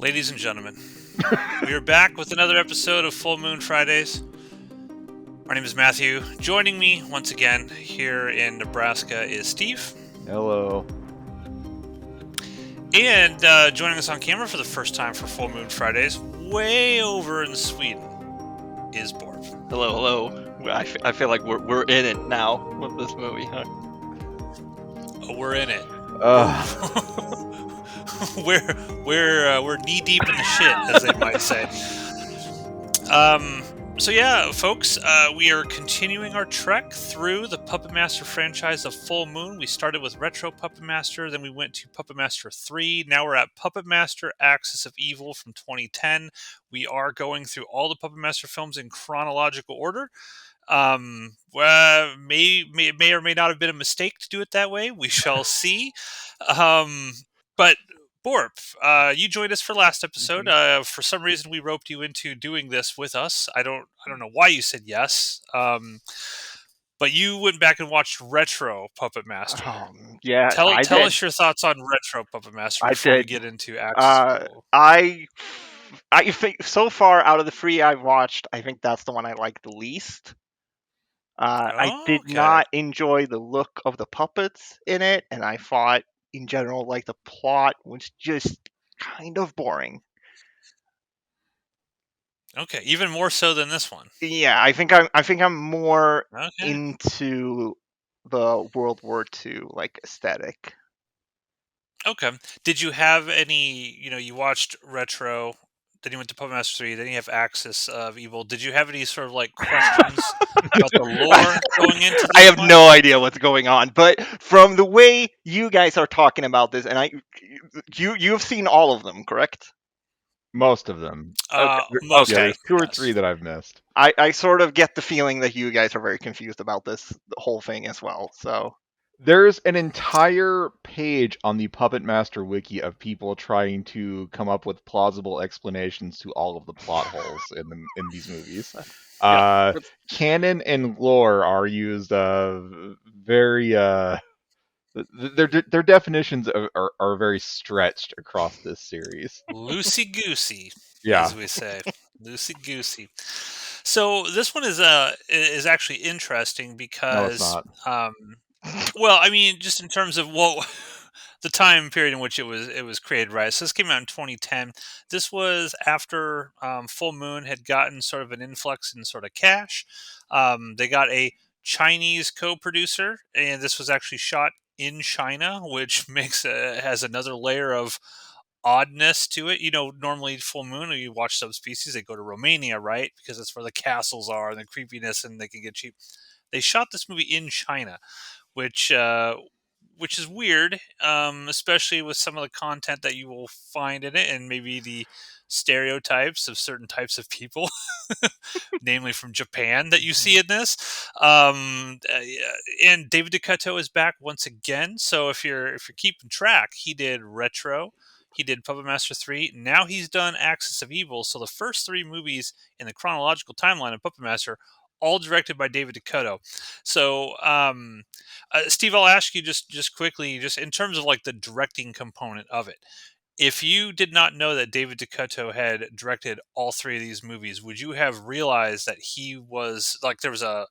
Ladies and gentlemen, we are back with another episode of Full Moon Fridays. My name is Matthew. Joining me once again here in Nebraska is Steve. Hello. And joining us on camera for the first time for Full Moon Fridays, way over in Sweden, is Borb. Hello. I feel like we're in it now with this movie, huh? Oh, we're in it. We're knee deep in the shit, as they might say. So yeah, folks, we are continuing our trek through the Puppet Master franchise of Full Moon. We started with Retro Puppet Master, then we went to Puppet Master 3. Now we're at Puppet Master Axis of Evil from 2010. We are going through all the Puppet Master films in chronological order. Well, may or may not have been a mistake to do it that way. We shall see. But Borp, you joined us for last episode. For some reason, we roped you into doing this with us. I don't know why you said yes. But you went back and watched Retro Puppet Master. Yeah, Tell I us your thoughts on Retro Puppet Master before we get into Axis of Evil. I think so far out of the three I've watched, I think that's the one I like the least. I did not enjoy the look of the puppets in it, and I thought, in general, like the plot was just kind of boring. Okay, even more so than this one. Yeah, I think I'm more into the World War II like aesthetic. Okay. Did you have any? You watched Retro, then you went to Puppet Master 3, then you have Axis of Evil. Did you have any sort of like questions about the lore going into this? I have no idea what's going on, but from the way you guys are talking about this, and you've seen all of them, correct? Most of them. Most. Yeah, there's two or three that I've missed. I sort of get the feeling that you guys are very confused about this whole thing as well. So there's an entire page on the Puppet Master wiki of people trying to come up with plausible explanations to all of the plot holes in these movies. Canon and lore are used very their definitions are very stretched across this series. Loosey goosey, yeah, as we say, loosey goosey. So this one is actually interesting because, no, it's not. Well, I mean, just in terms of the time period in which it was created, right? So this came out in 2010. This was after Full Moon had gotten sort of an influx in sort of cash. They got a Chinese co-producer, and this was actually shot in China, which has another layer of oddness to it. Normally Full Moon, when you watch Subspecies, they go to Romania, right? Because that's where the castles are and the creepiness, and they can get cheap. They shot this movie in China, which is weird, especially with some of the content that you will find in it, and maybe the stereotypes of certain types of people, namely from Japan, that you see in this. And David DeCoteau is back once again. So if you're keeping track, he did Retro, he did Puppet Master 3. Now he's done Axis of Evil. So the first three movies in the chronological timeline of Puppet Master, all directed by David DeCoteau. So, Steve, I'll ask you just quickly, just in terms of like the directing component of it. If you did not know that David DeCoteau had directed all three of these movies, would you have realized that he was like there was a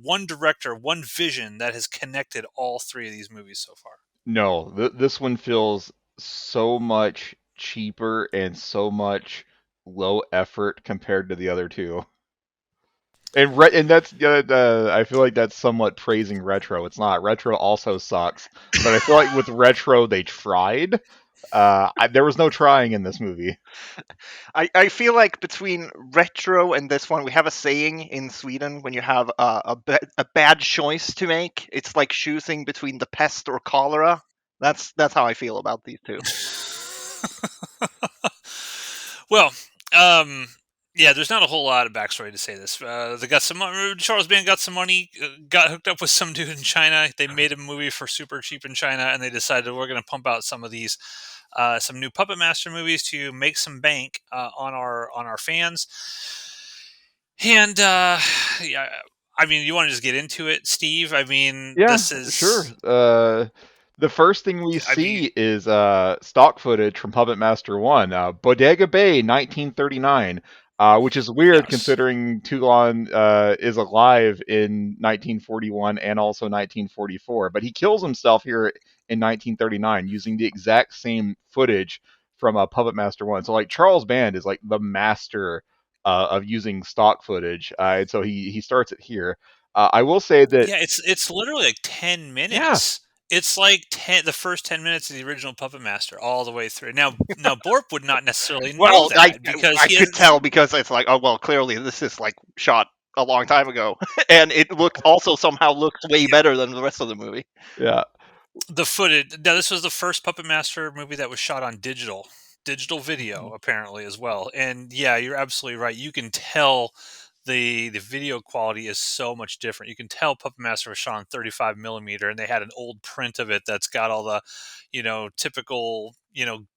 one director, one vision that has connected all three of these movies so far? No, this one feels so much cheaper and so much low effort compared to the other two. And that's I feel like that's somewhat praising Retro. It's not. Retro also sucks, but I feel like with Retro they tried. There was no trying in this movie. I feel like between Retro and this one, we have a saying in Sweden: when you have a bad choice to make, it's like choosing between the pest or cholera. That's how I feel about these two. Well, yeah, there's not a whole lot of backstory to say this. They got some Charles Band got some money, got hooked up with some dude in China. They made a movie for super cheap in China, and they decided we're going to pump out some of these, some new Puppet Master movies to make some bank on our fans. And yeah, I mean, you want to just get into it, Steve? I mean, Yeah, this is sure. the first thing we I mean, see is stock footage from Puppet Master 1, Bodega Bay 1939, which is weird yes. considering Toulon is alive in 1941 and also 1944, but he kills himself here in 1939 using the exact same footage from Puppet Master 1. So like Charles Band is like the master of using stock footage, and so he starts it here. I will say that Yeah, it's literally like 10 yeah, minutes. It's like the first 10 minutes of the original Puppet Master all the way through. Now Borp would not necessarily know Well, I that because I he could has tell because it's like, oh well, clearly this is like shot a long time ago, and it looks also somehow looks way yeah, better than the rest of the movie. yeah. the footage. Now this was the first Puppet Master movie that was shot on digital video apparently as well. And yeah, you're absolutely right. You can tell the video quality is so much different. You can tell Puppet Master was shot on 35 millimeter, and they had an old print of it that's got all the, typical,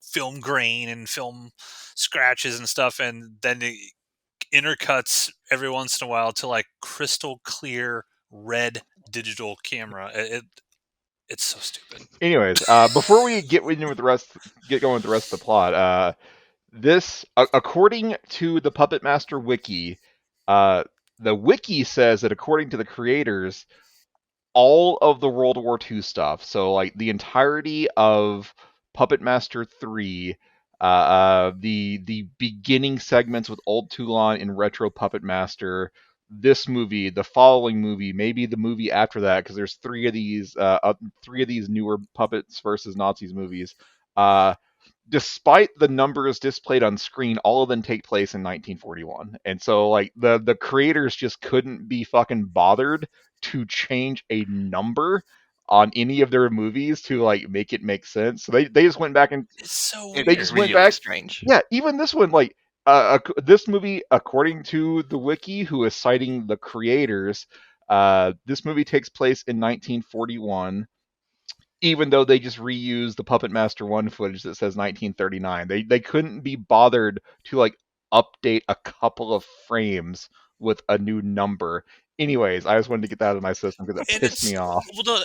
film grain and film scratches and stuff, and then it intercuts every once in a while to like crystal clear red digital camera. It's so stupid. Anyways, before we get going with the rest of the plot, this, according to the Puppet Master wiki, uh, the wiki says that according to the creators, all of the World War II stuff. So like the entirety of Puppet Master 3, the beginning segments with Old Toulon and Retro Puppet Master, this movie, the following movie, maybe the movie after that, because there's three of these newer puppets versus Nazis movies. Uh, Despite the numbers displayed on screen, all of them take place in 1941. And so like the creators just couldn't be fucking bothered to change a number on any of their movies to like make it make sense. So they just went back and It's so It they is just weird. went really back. strange. Yeah, even this one, like this movie, according to the wiki, who is citing the creators, this movie takes place in 1941, even though they just reused the Puppet Master 1 footage that says 1939. They couldn't be bothered to like update a couple of frames with a new number. Anyways, I just wanted to get that out of my system because it And pissed it's me off. well, no,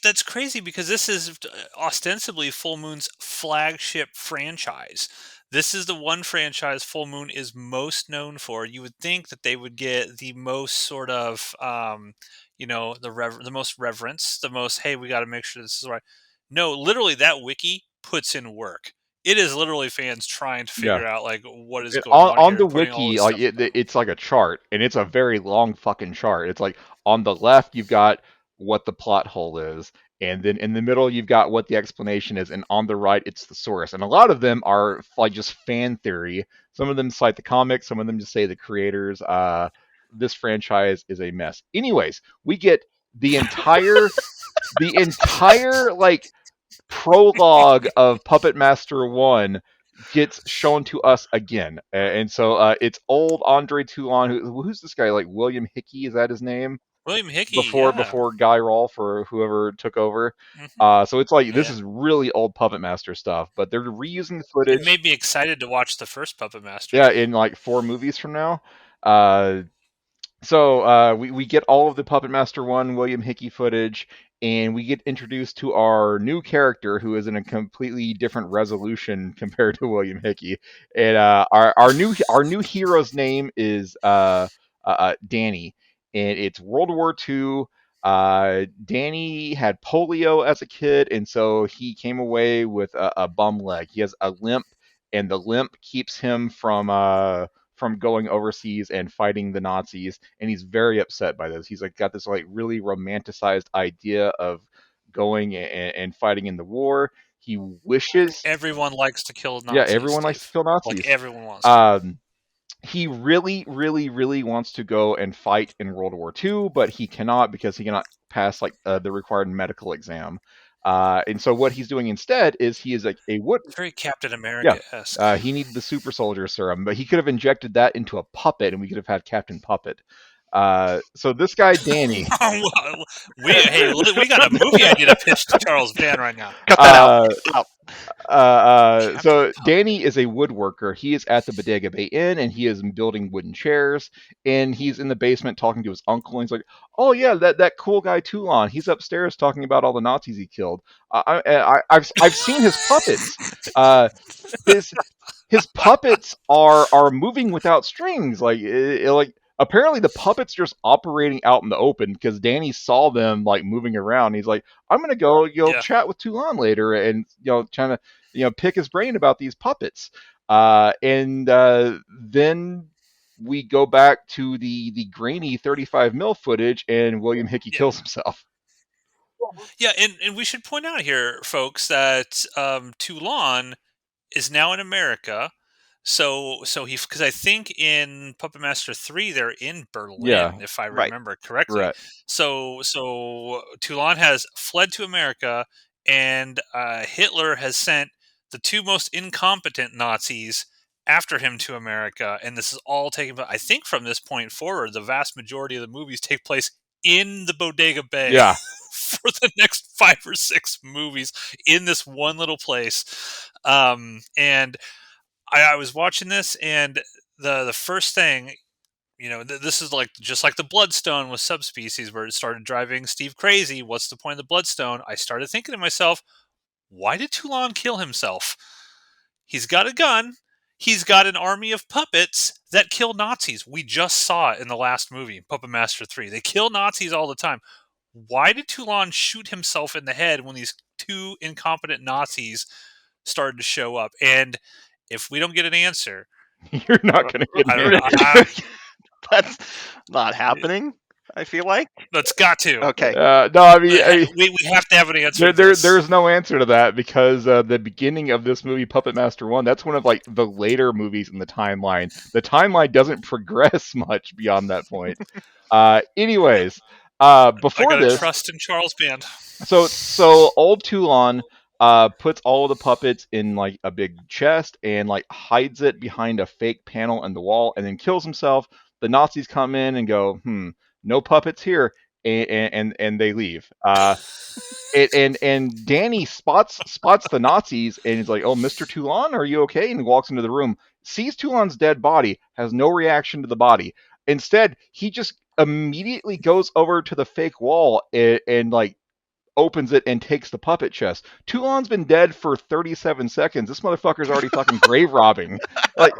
that's crazy because this is ostensibly Full Moon's flagship franchise. This is the one franchise Full Moon is most known for. You would think that they would get the most sort of, the most reverence, the most. Hey, we got to make sure this is right. No, literally, that wiki puts in work. It is literally fans trying to Yeah. figure out like what is It, going on on here the and putting all wiki, this like stuff together. it's like a chart, and it's a very long fucking chart. It's like on the left you've got what the plot hole is, and then in the middle you've got what the explanation is, and on the right it's the source. And a lot of them are like just fan theory. Some of them cite the comics, some of them just say the creators. This franchise is a mess. Anyways, we get the entire like prologue of Puppet Master 1 gets shown to us again. And so it's old Andre Toulon. Who's this guy? Like William Hickey, is that his name? William Hickey, Before yeah, before Guy Rolfe or whoever took over. hmm So it's like this yeah. is really old Puppet Master stuff, but they're reusing the It footage. made me excited to watch the first Puppet Master. Yeah, in like 4 movies from now. Uh, so we get all of the Puppet Master 1 William Hickey footage, and we get introduced to our new character who is in a completely different resolution compared to William Hickey. And our new hero's name is Danny, and it's World War II. Danny had polio as a kid, and so he came away with a bum leg. He has a limp, and the limp keeps him from going overseas and fighting the Nazis, and he's very upset by this. He's like got this like really romanticized idea of going and fighting in the war. He wishes, Everyone likes to kill yeah, Nazis, everyone likes to Steve. kill Like Nazis. everyone wants to. Um, he really, really, really wants to go and fight in World War II, but he cannot because he cannot pass like the required medical exam. And so what he's doing instead is he is like a wood. Very Captain Yeah, America esque. he needed the super soldier serum, but he could have injected that into a puppet, and we could have had Captain Puppet. So this guy Danny. We got a movie idea to pitch to Charles Van right now. Cut that out. Captain So Danny is a woodworker. He is at the Bodega Bay Inn and he is building wooden chairs. And he's in the basement talking to his uncle. And he's like, "Oh yeah, that cool guy Toulon. He's upstairs talking about all the Nazis he killed. I've seen his puppets. His his puppets are moving without strings. Like apparently the puppets just operating out in the open because Danny saw them like moving around. He's like, I'm gonna go chat with Toulon later and trying to pick his brain about these puppets. And then we go back to the grainy 35 mil footage and William Hickey kills himself. Yeah, and we should point out here, folks, that Toulon is now in America. So he, because I think in Puppet Master 3 they're in Berlin, if I remember correctly. Right. So Toulon has fled to America, and Hitler has sent the two most incompetent Nazis after him to America, and this is all taking. I think from this point forward, the vast majority of the movies take place in the Bodega Bay. Yeah. For the next 5 or 6 movies in this one little place, and I was watching this, and the first thing, this is like just like the Bloodstone with Subspecies, where it started driving Steve crazy. What's the point of the Bloodstone? I started thinking to myself, why did Toulon kill himself? He's got a gun. He's got an army of puppets that kill Nazis. We just saw it in the last movie, Puppet Master 3. They kill Nazis all the time. Why did Toulon shoot himself in the head when these two incompetent Nazis started to show up? And if we don't get an answer, you're not going to get an answer. That's not happening, I feel like. That's got to. Okay. No, I mean, we have to have an answer. There's no answer to that because the beginning of this movie, Puppet Master 1, that's one of like the later movies in the timeline. The timeline doesn't progress much beyond that point. Anyways, before I gotta this, trust in Charles Band. So old Toulon puts all of the puppets in like a big chest and like hides it behind a fake panel in the wall and then kills himself. The Nazis come in and go, no puppets here, and they leave. And Danny spots the Nazis and he's like, "Oh, Mr. Toulon, are you okay?" And he walks into the room, sees Toulon's dead body, has no reaction to the body. Instead, he just immediately goes over to the fake wall and like opens it and takes the puppet chest. Toulon's been dead for 37 seconds. This motherfucker's already fucking grave robbing. Like,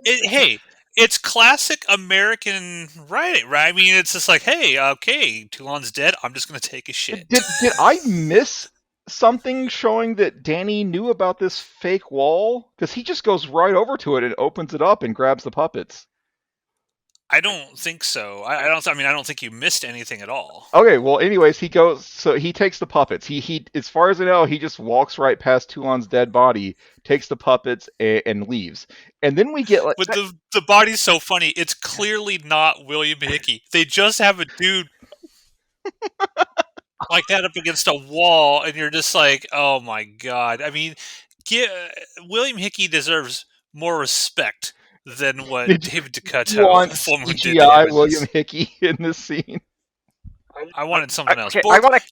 hey, it's classic American writing, right? I mean, it's just like, hey, okay, Toulon's dead. I'm just going to take a shit. Did I miss something showing that Danny knew about this fake wall? Because he just goes right over to it and opens it up and grabs the puppets. I don't think so. I don't think you missed anything at all. Okay, well, anyways, he goes. So he takes the puppets. He as far as I know, he just walks right past Toulon's dead body, takes the puppets, and leaves. And then we get like, but the body's so funny. It's clearly not William Hickey. They just have a dude like that up against a wall, and you're just like, oh my god. I mean, William Hickey deserves more respect than what David Ducatto Full Moon did to him. William Hickey in this scene. I wanted something else. Okay,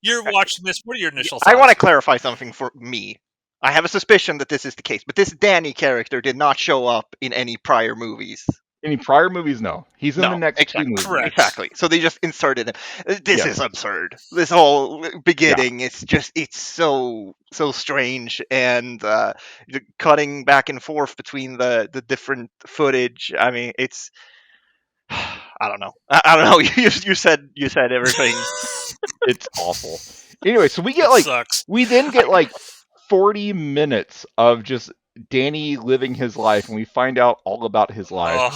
you're watching this. What are your initial thoughts? I want to clarify something for me. I have a suspicion that this is the case, but this Danny character did not show up in any prior movies. Any prior movies? No. He's in the next two movies. Correct. Exactly. So they just inserted him. This is absurd. This whole beginning, it's so strange, and cutting back and forth between the different footage. I mean, it's I don't know. I don't know. You said everything. It's awful. Anyway, so we get we then get 40 minutes of just Danny living his life, and we find out all about his life. Ugh.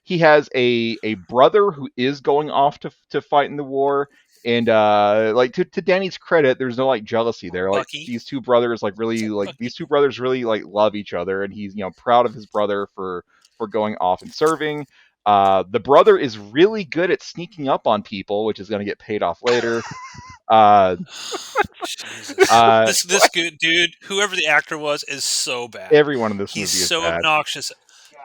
He has a brother who is going off to fight in the war, and to Danny's credit, there's no jealousy there. These two brothers really love each other, and he's proud of his brother for going off and serving. The brother is really good at sneaking up on people, which is going to get paid off later. This good dude, whoever the actor was, is so bad. Everyone in this movie is so bad. obnoxious.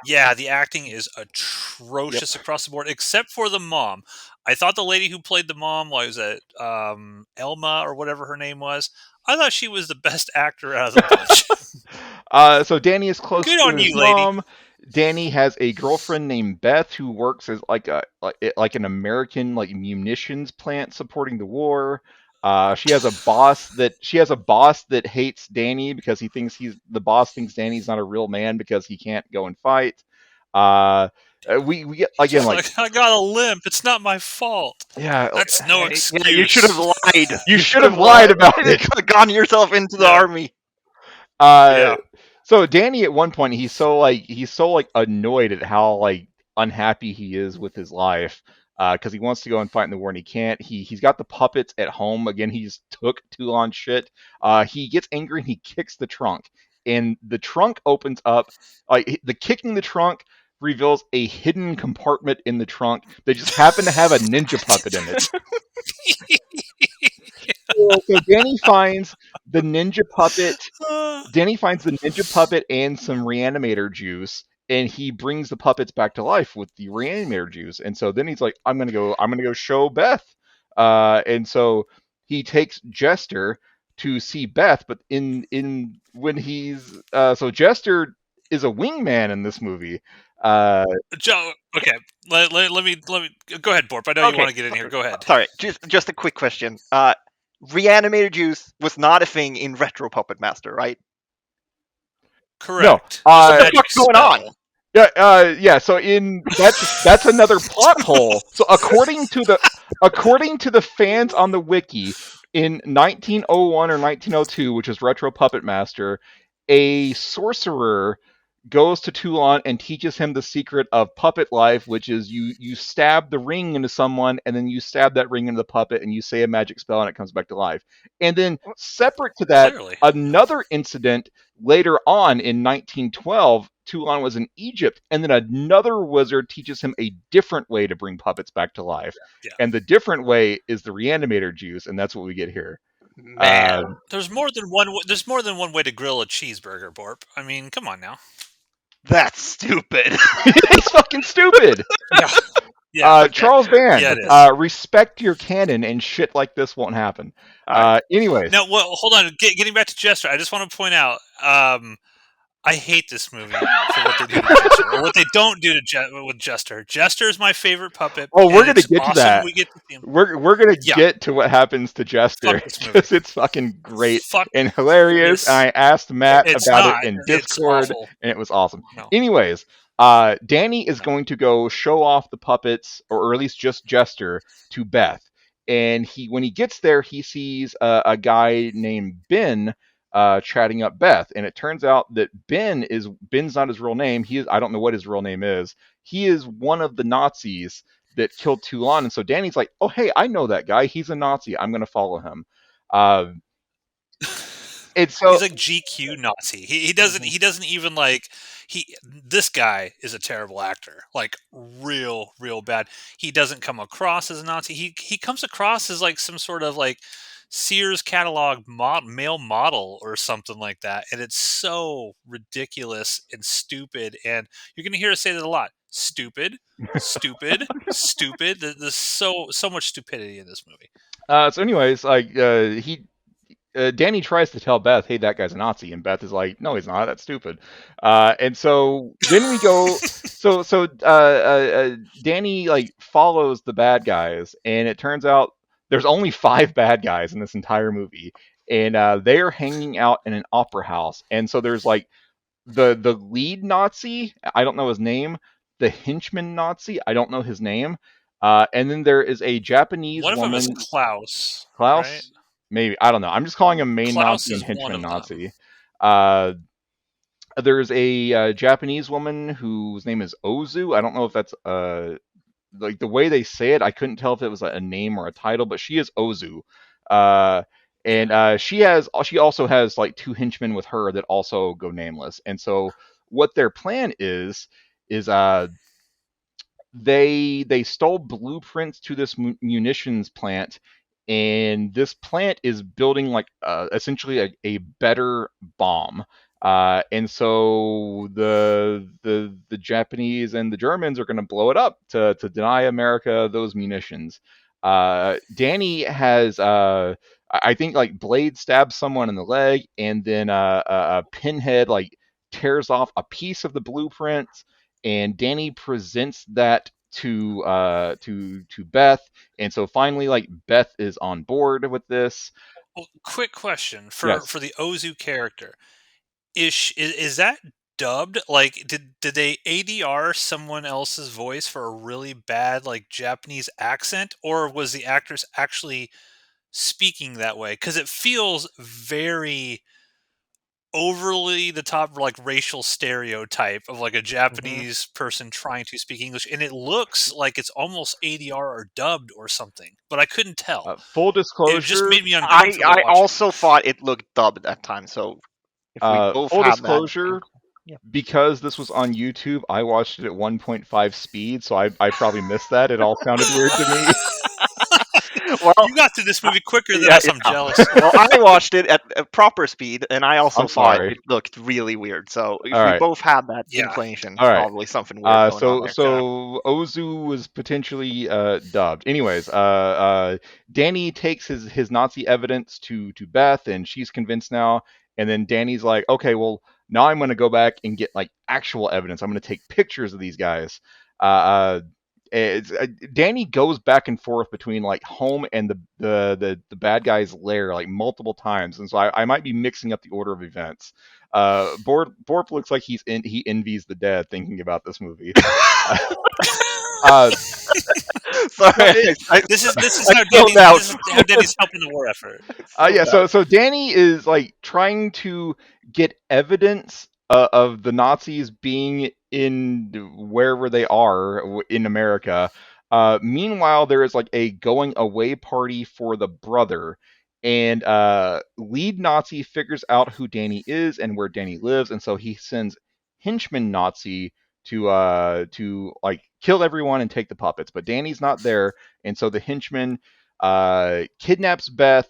Yeah, the acting is Yep. atrocious across the board, except for the mom. I thought the lady who played the mom, was it Elma or whatever her name was? I thought she was the best actor out of the bunch. So Danny is close Good to on his you, lady. mom. Danny has a girlfriend named Beth who works as like an American like munitions plant supporting the war. She has a boss that hates Danny because the boss thinks Danny's not a real man because he can't go and fight. Uh, we get He's again just like like, I got a limp. It's not my fault. yeah, That's no Yeah, you should have excuse. lied. you You should should have have lied lied. about You it. could have gone yourself into the Yeah, army. Uh, yeah. so Danny at one point he's so annoyed at how like unhappy he is with his life because he wants to go and fight in the war and he can't. He's got the puppets at home again. He's took Toulon shit. He gets angry and he kicks the trunk, and the trunk opens up. Like the kicking the trunk reveals a hidden compartment in the trunk that just happened to have a ninja puppet in it. So Danny finds the ninja puppet Danny finds the ninja puppet and some reanimator juice, and he brings the puppets back to life with the reanimator juice. And so then he's like, I'm gonna go show Beth." And so he takes Jester to see Beth, but in when he's so Jester is a wingman in this movie. Uh, Joe, okay. Let me go ahead, Borp. I know you Okay, want to get in here. Go ahead. sorry. Just a quick question. Reanimator juice was not a thing in Retro Puppet Master, right? no, Correct. It was a What the magic fuck's going on? spell. yeah. So in that's another plot hole. So according to the fans on the wiki, in 1901 or 1902, which is Retro Puppet Master, a sorcerer goes to Toulon and teaches him the secret of puppet life, which is you stab the ring into someone and then you stab that ring into the puppet and you say a magic spell and it comes back to life. And then separate to that, Clearly. another incident later on in 1912, Toulon was in Egypt, and then another wizard teaches him a different way to bring puppets back to life. Yeah. And the different way is the reanimator juice, and that's what we get here. Man, Uh, There's more than one. There's more than one way to grill a cheeseburger, Borp. I mean, come on now. that's stupid. it's fucking stupid. Yeah. Yeah. Okay. Charles Yeah. Band, It is. respect your canon, and shit like this won't happen. All right. Anyways, Now, well, hold on. Getting back to Jester, I just want to point out. I hate this movie for what they do to Jester, or what they don't do with Jester. Jester is my favorite puppet, oh, we're and gonna it's get to awesome that. we get to see him. We're gonna Yeah, get to what happens to Jester fuck this movie. because it's fucking great Fuck and hilarious. And this. I asked Matt It's about it not. in It's Discord, awful. and it was awesome. No, Anyways, Danny is no. going to go show off the puppets, or at least just Jester, to Beth. And when he gets there, he sees a guy named Ben chatting up Beth, and it turns out that Ben's not his real name. I don't know what his real name is. He is one of the Nazis that killed Toulon, and so Danny's like, "Oh, hey, I know that guy. He's a Nazi. I'm going to follow him." Uh, and so He's like GQ Nazi. Mhm. He doesn't even like he. This guy is a terrible actor. Like real bad. He doesn't come across as a Nazi. He comes across as like some sort of like Sears catalog male model or something like that, and it's so ridiculous and stupid. And you're gonna hear us say that a lot. Stupid, stupid, stupid. There's so much stupidity in this movie. so anyways, like Danny tries to tell Beth, "Hey, that guy's a Nazi," and Beth is like, "No, he's not. That's stupid." And so then we go. Danny like follows the bad guys, and it turns out there's only 5 bad guys in this entire movie, and they are hanging out in an opera house. And so there's like the lead Nazi. I don't know his name. The henchman Nazi. I don't know his name. And then there is a Japanese One of them is woman, Klaus, right? Klaus. Maybe I don't know. I'm just calling him main Klaus Nazi and is one henchman of them. Nazi. Uh, there's a Japanese woman whose name is Ozu. I don't know if that's like the way they say it. I couldn't tell if it was a name or a title, but she is Ozu. Uh, Yeah. and she also has like 2 henchmen with her that also go nameless. And so what their plan is they stole blueprints to this munitions plant, and this plant is building like essentially a better bomb. And so the Japanese and the Germans are going to blow it up to deny America those munitions. Danny has I think like Blade stabs someone in the leg, and then Pinhead like tears off a piece of the blueprints, and Danny presents that to Beth, and so finally like Beth is on board with this. Well, quick question Yes. for the Ozu character: is that dubbed? Like, did they ADR someone else's voice for a really bad like Japanese accent, or was the actress actually speaking that way? Because it feels very overly the top like racial stereotype of like a Hmm. Japanese person trying to speak English, and it looks like it's almost ADR or dubbed or something, but I couldn't tell. Full It just disclosure, made me uncomfortable I watching it. also thought it looked dubbed at times. So if we both full have that, disclosure, yeah. because this was on YouTube, I watched it at 1.5 speed, so I probably missed that. It all sounded weird to me. Well, You got to this movie quicker than yeah, us. I'm yeah. jealous. Well, I watched it at proper speed, and I I'm also thought sorry. it looked really weird. So if All we right, both had that Yeah. inclination, all right. probably something weird going on So there. Okay. so Ozu was potentially dubbed. Anyways, Danny takes his Nazi evidence to Beth, and she's convinced now. And then Danny's like, okay, well now I'm going to go back and get like actual evidence. I'm going to take pictures of these guys. Uh, uh, Danny goes back and forth between like home and the bad guy's lair like multiple times, and so I might be mixing up the order of events. Borp looks like he envies the dead thinking about this movie. Uh, Sorry, no, it, I zoned out. This is how Denny's helping the war effort. I zoned yeah, out. so Danny is like trying to get evidence of the Nazis being in wherever they are in America. Meanwhile, there is like a going away party for the brother, and lead Nazi figures out who Danny is and where Danny lives, and so he sends henchman Nazi to like kill everyone and take the puppets. But Danny's not there, and so the henchman kidnaps Beth,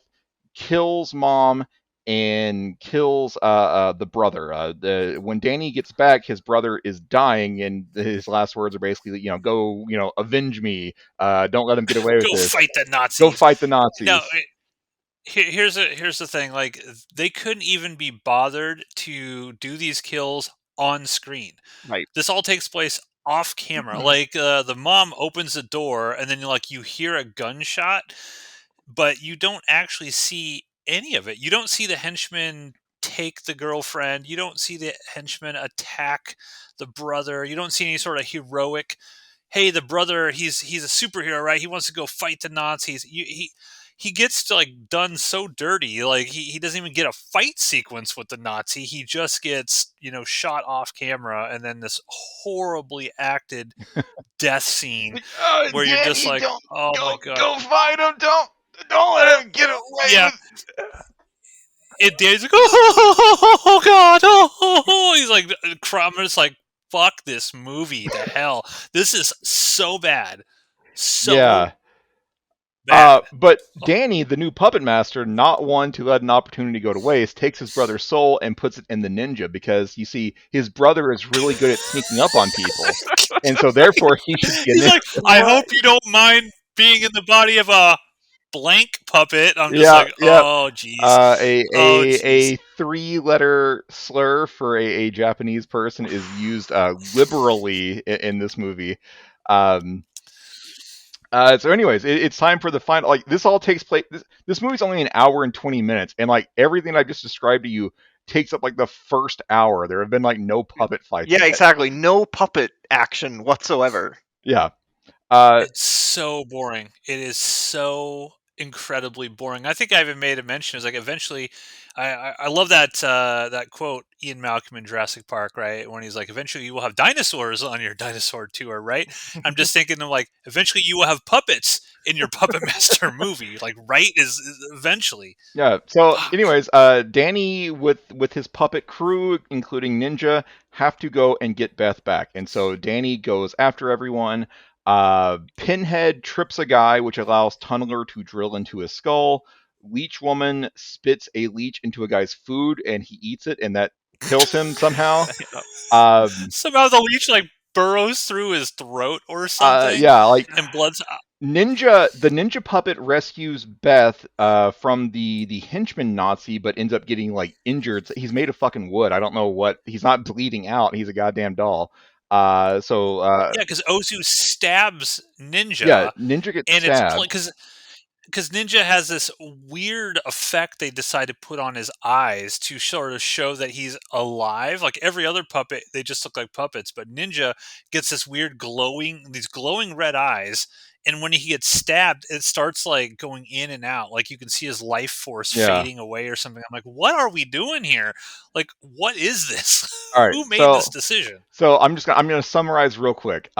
kills mom, and kills the brother. When Danny gets back, his brother is dying, and his last words are basically, go, avenge me. Don't let him get away with Go this. fight the Go Nazis. fight the No, Nazis. here's the thing. Like, they couldn't even be bothered to do these kills on screen. Right. This all takes place off camera. Like, the mom opens the door, and then like you hear a gunshot, but you don't actually see any of it. You don't see the henchman take the girlfriend. You don't see the henchman attack the brother. You don't see any sort of heroic. Hey, the brother, he's a superhero, right? He wants to go fight the Nazis. He gets to, like, done so dirty. Like, he doesn't even get a fight sequence with the Nazi. He just gets shot off camera, and then this horribly acted death scene where you're just Danny, like, don't oh my god. go fight him. Don't let him get away Yeah, with. Danny's like, oh god, he's like, I'm just like, fuck this movie to hell. This is so bad, so Yeah. bad. But Danny, the new puppet master, not one to let an opportunity go to waste, takes his brother's soul and puts it in the ninja because you see, his brother is really good at sneaking up on people, and so therefore he should get He's in. like, I hope you don't mind being in the body of a blank puppet. I'm just Yeah, like, yeah. oh jeez, oh jeez. A three-letter slur for a Japanese person is used liberally in this movie. Um, so, anyways, it's time for the final. Like, this all takes place. This movie's only an hour and 20 minutes, and like everything I just described to you takes up like the first hour. There have been like no puppet fights Yeah, yet. exactly. No puppet action whatsoever. Yeah. Uh, It's so boring. It is so incredibly boring. I think I even made a mention. Is like, eventually, I love that that quote, Ian Malcolm in Jurassic Park, right? When he's like, eventually you will have dinosaurs on your dinosaur tour, right? I'm just thinking of like, eventually you will have puppets in your Puppet Master movie. Like, right is eventually. Yeah. So, Fuck. anyways, Danny with his puppet crew, including Ninja, have to go and get Beth back, and so Danny goes after everyone. Pinhead trips a guy, which allows Tunneler to drill into his skull. Leech Woman spits a leech into a guy's food, and he eats it, and that kills him somehow. Um, Somehow the leech like burrows through his throat or something, yeah, like and blood's the ninja puppet rescues Beth from the henchman Nazi, but ends up getting like injured. He's made of fucking wood. I don't know what. He's not bleeding out. He's a goddamn doll. yeah, because Ozu stabs Yeah, Ninja, Ninja gets and it's stabbed. because Ninja has this weird effect they decide to put on his eyes to sort of show that he's alive. Like every other puppet, they just look like puppets, but Ninja gets this weird these glowing red eyes. And when he gets stabbed, it starts like going in and out. Like you can see his life force Yeah. fading away or something. I'm like, what are we doing here? Like, what is this? All right. Who made this decision? So I'm gonna summarize real quick.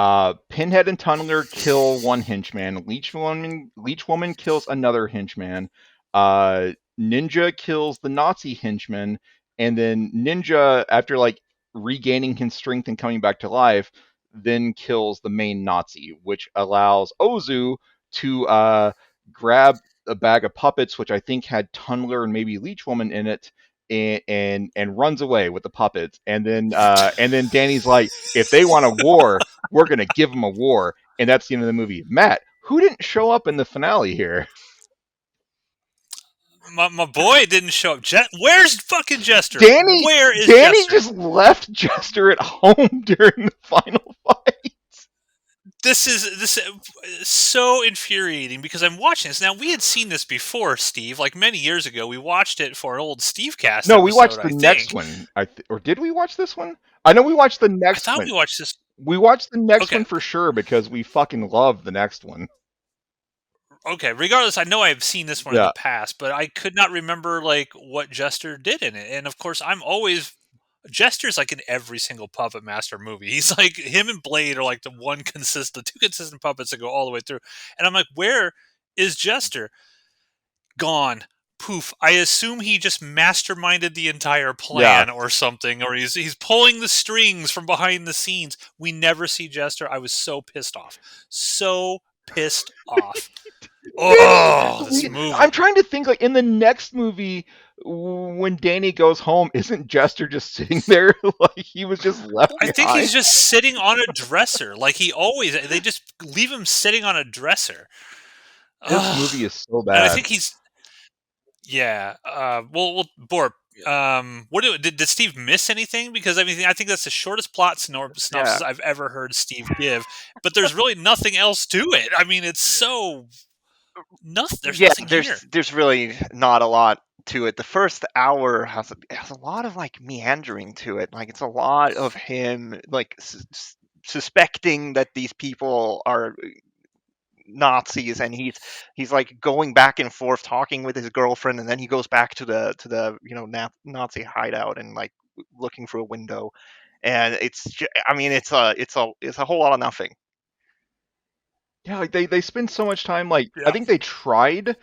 Pinhead and Tunneler kill one henchman. Leech Woman kills another henchman. Ninja kills the Nazi henchman, and then Ninja, after like regaining his strength and coming back to life, then kills the main Nazi, which allows Ozu to grab a bag of puppets, which I think had Tunneler and maybe Leech Woman in it, and runs away with the puppets. And then Danny's like, if they want a war, we're gonna give them a war, and that's the end of the movie. Matt, who didn't show up in the finale here? My boy didn't show up. Where's fucking Jester? Danny Where is Danny Jester? just left Jester at home during the final fight. This is so infuriating because I'm watching this now. We had seen this before, Steve, like many years ago. We watched it for an old Steve Cast No, we episode, watched the I next think. one. Or did we watch this one? I know we watched the I next thought one. we watched this. We watched the next Okay, one for sure because we fucking love the next one. okay. Regardless, I know I've seen this one in the Yeah. past, but I could not remember like what Jester did in it. And of course, I'm always Jester's like in every single Puppet Master movie. He's like him and Blade are like the two consistent puppets that go all the way through. And I'm like, where is Jester? Gone. Poof. I assume he just masterminded the entire Yeah. plan or something, or he's pulling the strings from behind the scenes. We never see Jester. I was so pissed off. So pissed off. Oh, this I'm movie. trying to think like in the next movie when Danny goes home, isn't Jester just sitting there like he was just left I think behind? he's just sitting on a dresser. Like they just leave him sitting on a dresser. This Ugh. movie is so And I bad. think he's yeah. Well, Borp. Did Steve miss anything? Because I mean, I think that's the shortest plot Yeah. synopsis I've ever heard Steve give. But there's really nothing else to it. I mean, it's so nothing. There's Yeah, nothing here. there's really not a lot to it. The first hour has a lot of like meandering to it. Like it's a lot of him like suspecting that these people are Nazis, and he's like going back and forth talking with his girlfriend, and then he goes back to the Nazi hideout and like looking through a window, and I mean it's a whole lot of nothing. Yeah, like they spend so much time like I Yeah. think they tried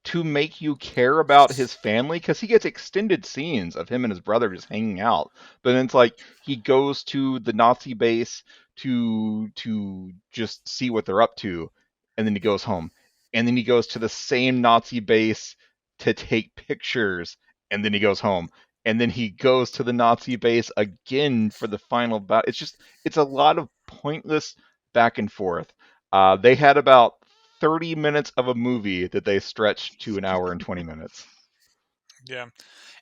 to make you care about his family because he gets extended scenes of him and his brother just hanging out. But then it's like he goes to the Nazi base to just see what they're up to, and then he goes home. And then he goes to the same Nazi base to take pictures, and then he goes home. And then he goes to the Nazi base again for the final battle. It's a lot of pointless back and forth. They had about 30 minutes of a movie that they stretched to an hour and 20 minutes. Yeah.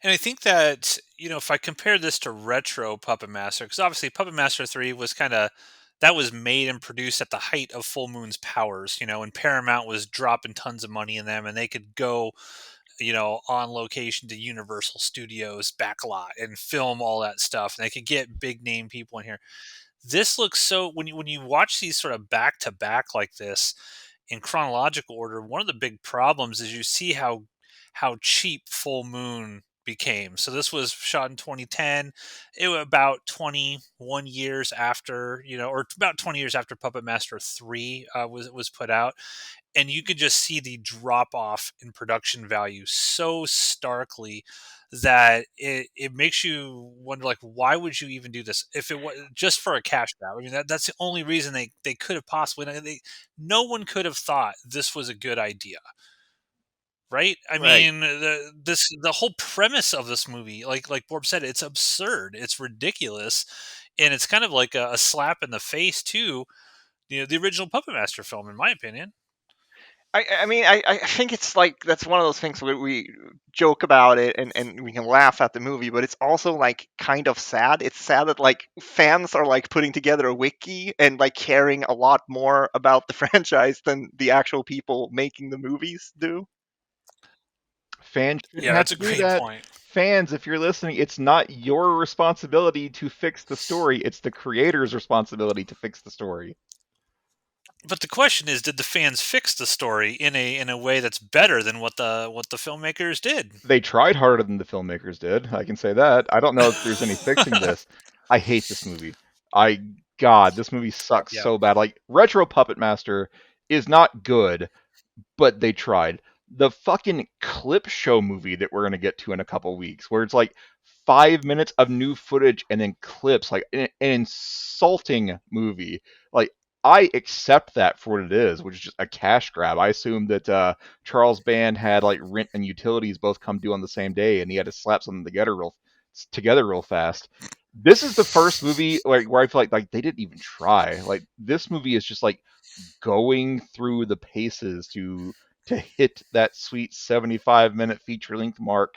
And I think that, if I compare this to retro Puppet Master, because obviously Puppet Master 3 was that was made and produced at the height of Full Moon's powers, and Paramount was dropping tons of money in them and they could go, on location to Universal Studios backlot and film all that stuff. And they could get big name people in here. This looks so when you watch these sort of back to back like this in chronological order, one of the big problems is you see how cheap Full Moon became. So this was shot in 2010. It was about 21 years after, or about 20 years after Puppet Master 3 was put out, and you could just see the drop off in production value so starkly that it makes you wonder, like, why would you even do this if it was just for a cash grab? I mean, that's the only reason they could have possibly no one could have thought this was a good idea. right? I Right. mean, the whole premise of this movie, like Borb said, it's absurd, it's ridiculous, and it's kind of like a slap in the face to the original Puppet Master film, in my opinion. I think it's like that's one of those things where we joke about it and we can laugh at the movie, but it's also like kind of sad. It's sad that like fans are like putting together a wiki and like caring a lot more about the franchise than the actual people making the movies do. Fans shouldn't Yeah, have that's to a do great that. point. Fans, if you're listening, it's not your responsibility to fix the story. It's the creator's responsibility to fix the story. But the question is, did the fans fix the story in a way that's better than what the filmmakers did? They tried harder than the filmmakers did. I can say that. I don't know if there's any fixing this. I hate this movie. I God, this movie sucks Yeah. so bad. Like Retro Puppet Master is not good, but they tried. The fucking clip show movie that we're gonna get to in a couple weeks, where it's like 5 minutes of new footage and then clips, like an insulting movie. Like I accept that for what it is, which is just a cash grab. I assumed that Charles Band had like rent and utilities both come due on the same day, and he had to slap something together real fast. This is the first movie where I feel like they didn't even try. Like this movie is just like going through the paces to hit that sweet 75-minute feature length mark,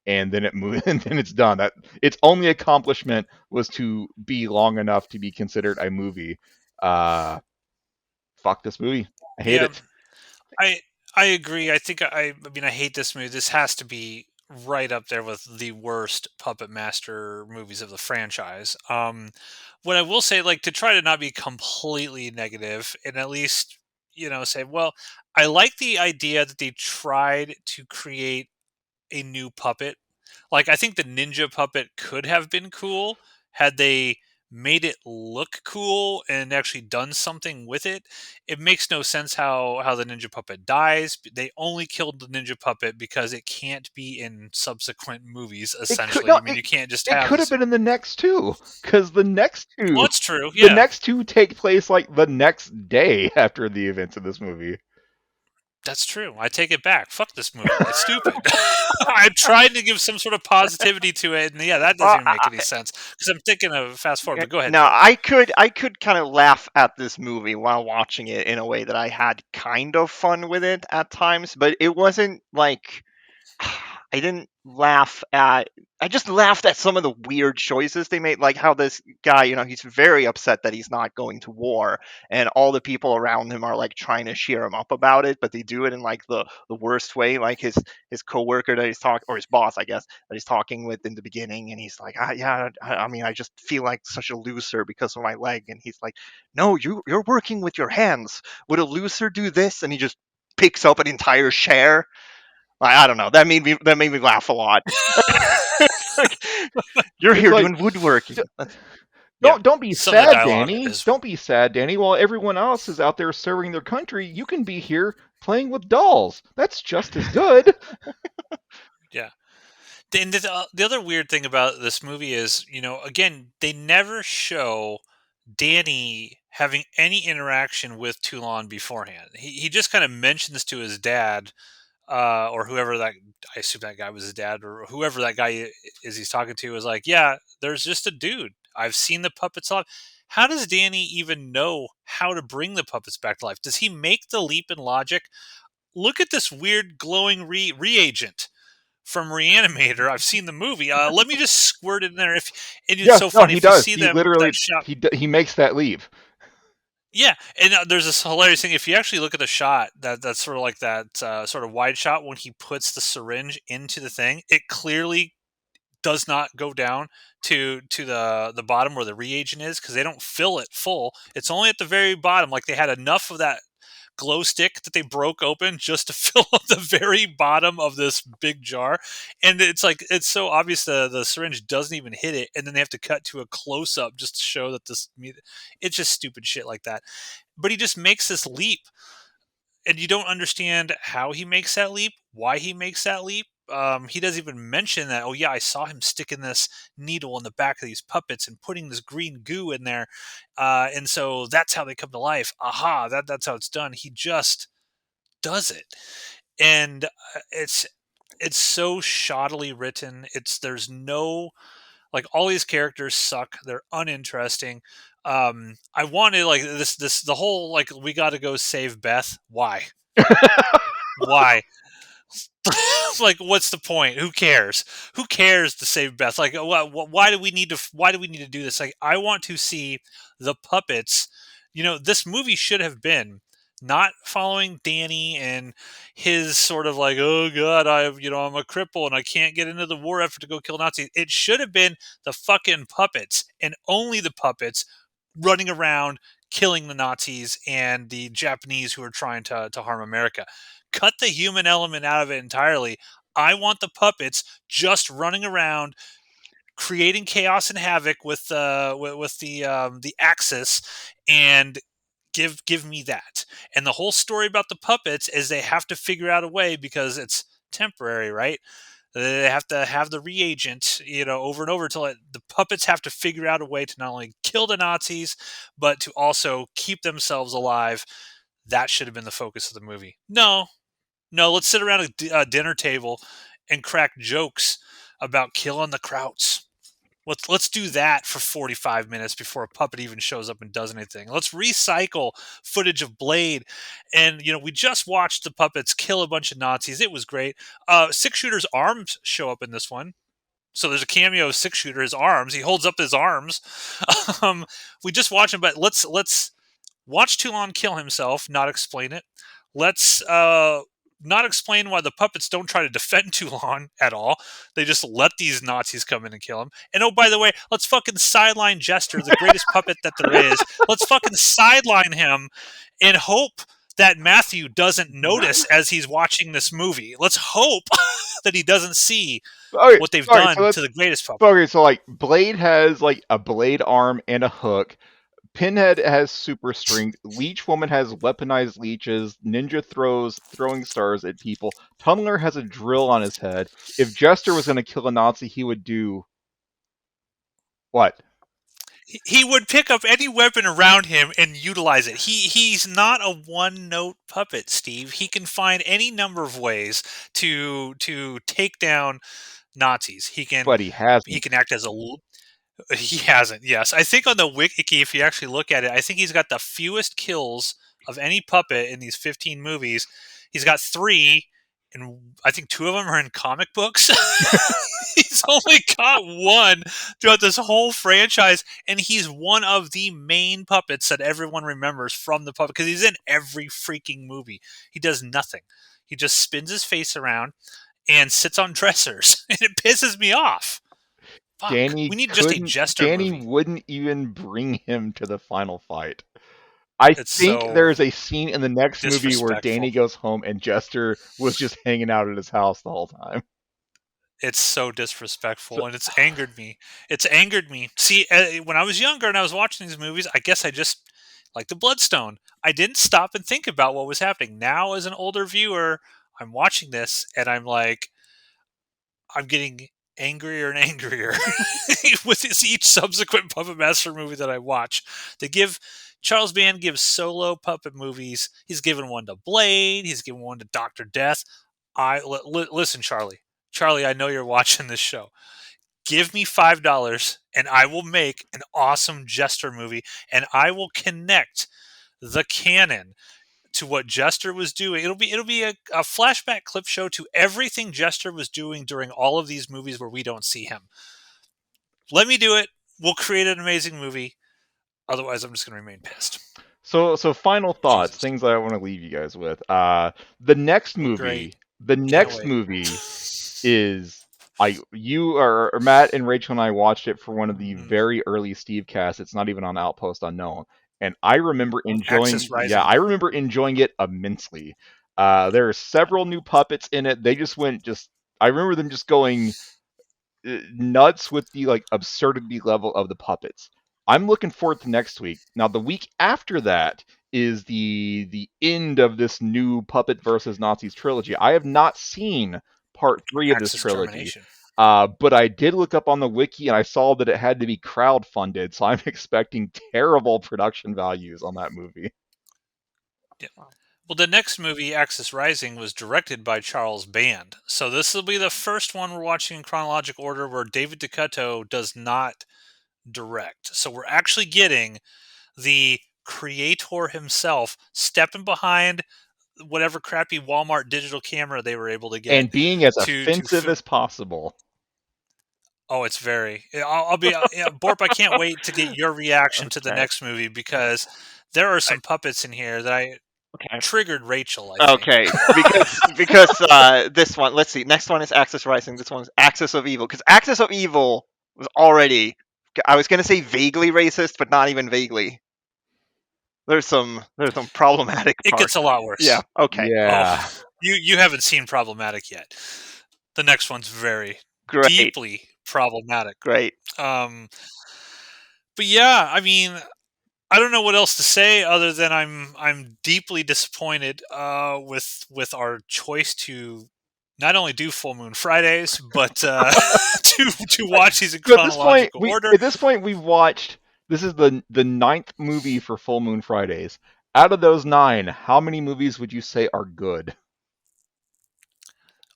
and then it moves and then it's done. That its only accomplishment was to be long enough to be considered a movie. uh Fuck this movie. I hate Yeah, it. I I agree. I mean, I hate this movie. This has to be right up there with the worst Puppet Master movies of the franchise. What I will say, like, to try to not be completely negative and at least, say, well, I like the idea that they tried to create a new puppet. Like, I think the ninja puppet could have been cool had they made it look cool and actually done something with it. It makes no sense how the ninja puppet dies. They only killed the ninja puppet because it can't be in subsequent movies. It could Essentially, no I mean, you can't just it have could have this. been in the next two, because Well, it's true. the Yeah, next two take place like the next day after the events of this movie. that's true. I take it back. Fuck this movie. It's stupid. I'm trying to give some sort of positivity to it, and yeah, that doesn't Well, even make any sense because I'm thinking of fast forward. But go ahead, no, Jake. I could kind of laugh at this movie while watching it in a way that I had kind of fun with it at times, but it wasn't like I didn't laugh at. I just laughed at some of the weird choices they made, like how this guy, he's very upset that he's not going to war, and all the people around him are like trying to cheer him up about it, but they do it in like the worst way. Like his coworker that he's talking, or his boss, I guess, that he's talking with in the beginning, and he's like, yeah, I mean, I just feel like such a loser because of my leg, and he's like, no, you're working with your hands. Would a loser do this? And he just picks up an entire chair. I don't know. That made me laugh a lot. It's like, you're It's here like doing woodworking. Yeah. don't be Some of the sad, dialogue Danny. is, Don't be sad, Danny. While everyone else is out there serving their country, you can be here playing with dolls. That's just as good. yeah. And the other weird thing about this movie is, again, they never show Danny having any interaction with Toulon beforehand. He just kind of mentions to his dad, or whoever that, I assume that guy was his dad, or whoever that guy is he's talking to, is like, yeah, there's just a dude. I've seen the puppets alive. How does Danny even know how to bring the puppets back to life? Does he make the leap in logic? Look at this weird glowing reagent from Reanimator. I've seen the movie. Let me just squirt it in there. And it's Yeah, so no, funny he if you does. see He them that literally shot. he makes that leave. Yeah, and there's this hilarious thing. If you actually look at the shot, that's sort of like that sort of wide shot when he puts the syringe into the thing. It clearly does not go down to the bottom where the reagent is because they don't fill it full. It's only at the very bottom. Like they had enough of that glow stick that they broke open just to fill up the very bottom of this big jar. And it's like it's so obvious the syringe doesn't even hit it, and then they have to cut to a close up just to show that this. It's just stupid shit like that. But he just makes this leap, and you don't understand how he makes that leap, why he makes that leap. He doesn't even mention that. Oh yeah, I saw him sticking this needle in the back of these puppets and putting this green goo in there, and so that's how they come to life. Aha, that's how it's done. He just does it, and it's so shoddily written. There's no, like, all these characters suck. They're uninteresting. I wanted, like, this the whole, like, we got to go save Beth. Why? Like, what's the point? Who cares? Who cares to save Beth? Like, why do we need to? Why do we need to do this? Like, I want to see the puppets. This movie should have been not following Danny and his sort of like, oh god, I'm a cripple and I can't get into the war effort to go kill Nazis. It should have been the fucking puppets and only the puppets running around killing the Nazis and the Japanese who are trying to harm America. Cut the human element out of it entirely. I want the puppets just running around creating chaos and havoc with the Axis, and give me that. And the whole story about the puppets is they have to figure out a way, because it's temporary, right? They have to have the reagent, over and over until the puppets have to figure out a way to not only kill the Nazis, but to also keep themselves alive. That should have been the focus of the movie. No, no, let's sit around a dinner table and crack jokes about killing the Krauts. Let's do that for 45 minutes before a puppet even shows up and does anything. Let's recycle footage of Blade, and we just watched the puppets kill a bunch of Nazis. It was great. Six Shooter's arms show up in this one. So there's a cameo of Six Shooter, his arms. He holds up his arms. um, we just watched him, but let's watch Toulon kill himself, not explain it. Let's not explain why the puppets don't try to defend Toulon at all. They just let these Nazis come in and kill him. And oh, by the way, let's fucking sideline Jester, the greatest puppet that there is. Let's fucking sideline him and hope that Matthew doesn't notice as he's watching this movie. Let's hope that he doesn't see Okay, what they've sorry, so done to let's the greatest puppet. okay, so like Blade has like a blade arm and a hook. Pinhead has super strength. Leech Woman has weaponized leeches. Ninja throws throwing stars at people. Tunneler has a drill on his head. If Jester was going to kill a Nazi, he would do what? He would pick up any weapon around him and utilize it. He's not a one note puppet, Steve. He can find any number of ways to take down Nazis. But he He hasn't. can act as a he hasn't. Yes, I think on the wiki, if you actually look at it, I think he's got the fewest kills of any puppet in these 15 movies. He's got 3, and I think 2 of them are in comic books. He's only got 1 throughout this whole franchise, and he's one of the main puppets that everyone remembers from the puppet, because he's in every freaking movie. He does nothing. He just spins his face around and sits on dressers, and it pisses me off. Fuck. We need just a Jester Danny movie. wouldn't even bring him to the final fight. I It's think so there's a scene in the next movie where disrespectful. Danny goes home and Jester was just hanging out at his house the whole time. It's so So, disrespectful, and it's angered me. It's angered me. See, when I was younger and I was watching these movies, I guess I just like the Bloodstone. I didn't stop and think about what was happening. Now, as an older viewer, I'm watching this and I'm like, I'm getting angrier and angrier with each subsequent Puppet Master movie that I watch. Charles Band gives solo puppet movies. He's given one to Blade. He's given one to Doctor Death. Listen, Charlie. Charlie, I know you're watching this show. Give me $5 and I will make an awesome Jester movie, and I will connect the canon to what Jester was doing. It'll be a flashback clip show to everything Jester was doing during all of these movies where we don't see him. Let me do it. We'll create an amazing movie. Otherwise, I'm just going to remain pissed. so final thoughts, Jesus. things I want to leave you guys with. The next Great. movie, the Can't next wait. movie is you or Matt and Rachel and I watched it for one of the Mm. very early Steve casts. It's not even on Outpost Unknown, and I remember enjoying. Axis Yeah, Rising. I remember enjoying it immensely. There are several new puppets in it. They just went just. I remember them just going nuts with the like absurdity level of the puppets. I'm looking forward to next week. Now the week after that is the end of this new Puppet versus Nazis trilogy. I have not seen part 3 of this Axis trilogy. Termination. But I did look up on the wiki and I saw that it had to be crowdfunded, so I'm expecting terrible production values on that movie. Yeah. Well, the next movie, Axis Rising, was directed by Charles Band. So this will be the first one we're watching in chronological order where David Duchovny does not direct. So we're actually getting the creator himself stepping behind whatever crappy Walmart digital camera they were able to get And being as to offensive as possible. Oh, it's very. I'll be Borp. I can't wait to get your reaction to the Okay. next movie because there are some puppets in here that I Okay. triggered Rachel. I think. Okay, because this one. Let's see. Next one is Axis Rising. This one's Axis of Evil. Because Axis of Evil was already. I was gonna say vaguely racist, but not even vaguely. There's some problematic It parts. gets a lot worse. Yeah. Okay. Yeah. Oh, you haven't seen problematic yet. The next one's very Great. deeply problematic. Great. But yeah, I mean, I don't know what else to say other than I'm deeply disappointed with our choice to not only do Full Moon Fridays, but to watch these in So at this point, chronological order. we've watched. This is the 9th movie for Full Moon Fridays. Out of those 9, how many movies would you say are good?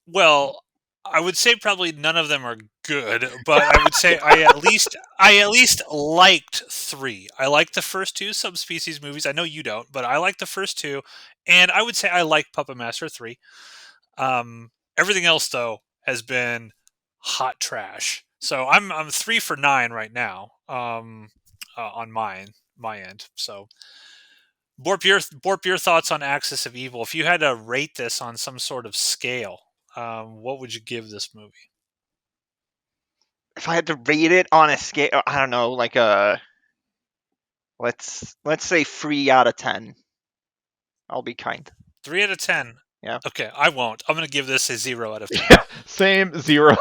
Well, I would say probably none of them are good, but I would say I at least liked 3. I liked the first 2 Subspecies movies. I know you don't, but I like the first 2, and I would say I like Puppet Master 3. Everything else though has been hot trash. So I'm 3 for 9 right now. On my end. So Borp, your thoughts on Axis of Evil? If you had to rate this on some sort of scale, what would you give this movie? If I had to rate it on a scale, I don't know, like a let's say 3 out of 10. I'll be kind. 3 out of 10. Yeah. Okay, I won't. I'm going to give this a 0 out of 10. Yeah, same 0.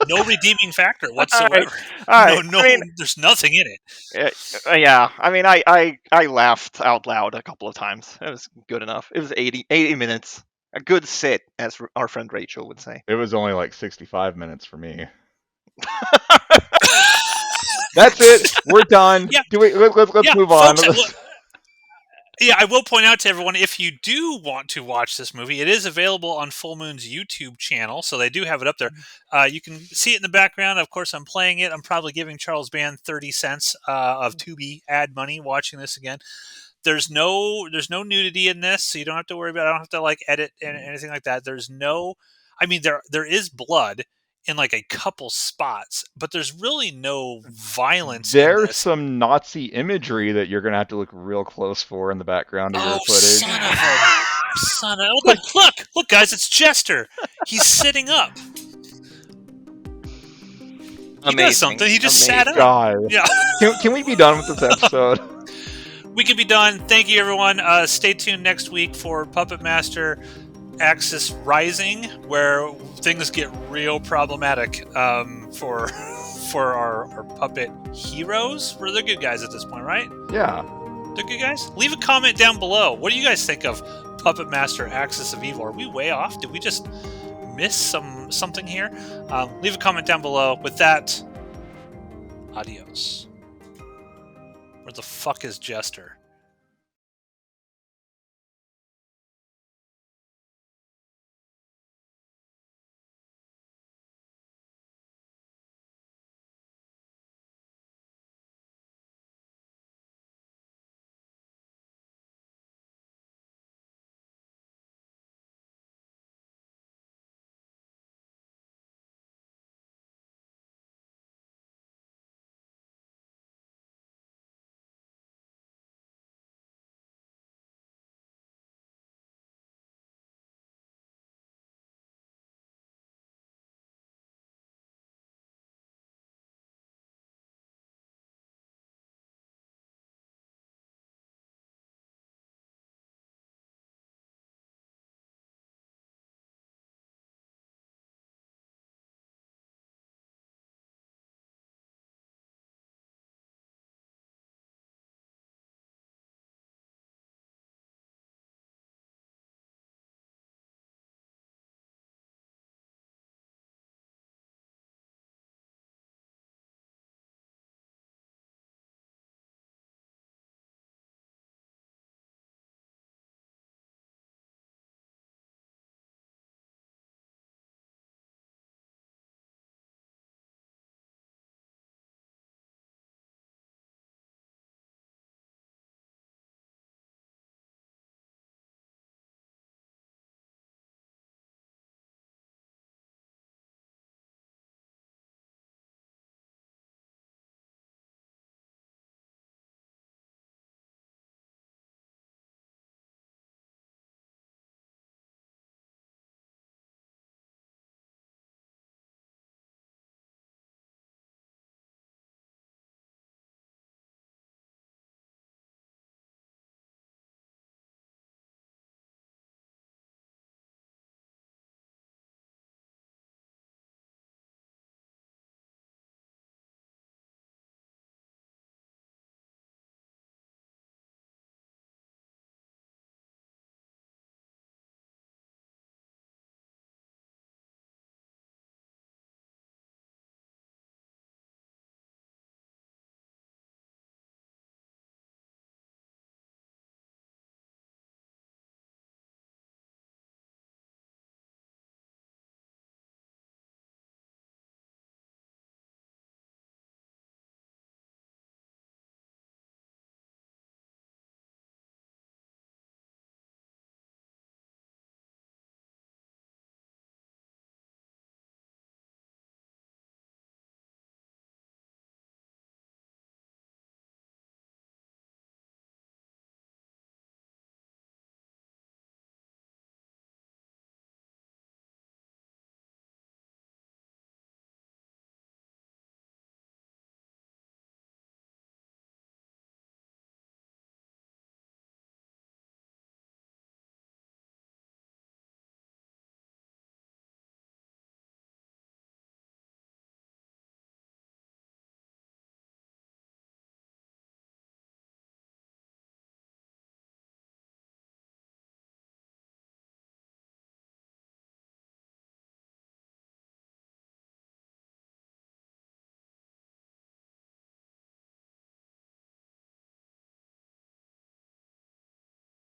No redeeming factor whatsoever. All right. No, I mean, there's nothing in it. yeah. I mean, I laughed out loud a couple of times. It was good enough. It was 80 minutes. A good sit, as our friend Rachel would say. It was only like 65 minutes for me. That's it. We're done. Yeah. Let's move on. Folks, yeah, I will point out to everyone, if you do want to watch this movie, it is available on Full Moon's YouTube channel, so they do have it up there. You can see it in the background. Of course, I'm playing it. I'm probably giving Charles Band 30 cents of Tubi ad money watching this again. There's no nudity in this, so you don't have to worry about it. I don't have to like edit and anything like that. There's no, I mean, there is blood in like a couple spots, but there's really no violence in There's this. some Nazi imagery that you're gonna have to look real close for in the background of your footage. Son of a look, guys, it's Jester. He's sitting up. He does something. He just sat up. God. Yeah. Can we be done with this episode? We can be done. Thank you, everyone. Stay tuned next week for Puppet Master Axis Rising, where things get real problematic for our puppet heroes. We're the good guys at this point, right? Yeah. They're good guys? Leave a comment down below. What do you guys think of Puppet Master Axis of Evil? Are we way off? Did we just miss something here? Leave a comment down below. With that, adios. Where the fuck is Jester?